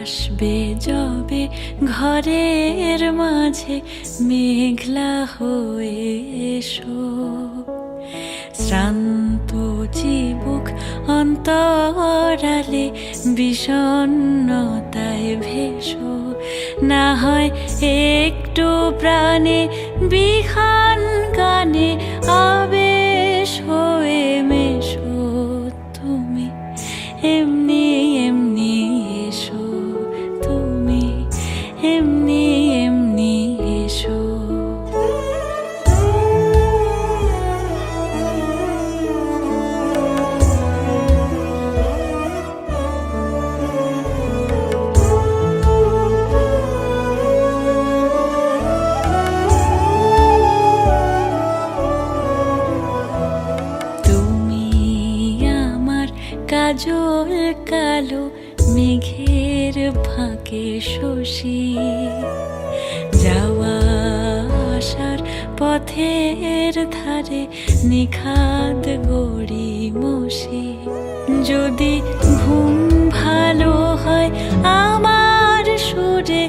আসবে যবে ঘরের মাঝে মেঘলা হয়ে এসো, শ্রান্ত চিবুক অন্তরালে বিষণ্ণতায় ভেসো। না হয় একটু প্রাণে বিহান গানে আবেশ হয়ে মেশো। তুমি এমনি এমনি এসো, তুমি এমনি এমনি এসো। কাজল কালো মেঘের ফাঁকে শশী, যাওয়া আসার পথের ধারে নিখাদ গড়ি মশি। যদি ঘুম ভালো হয় আমার সুরে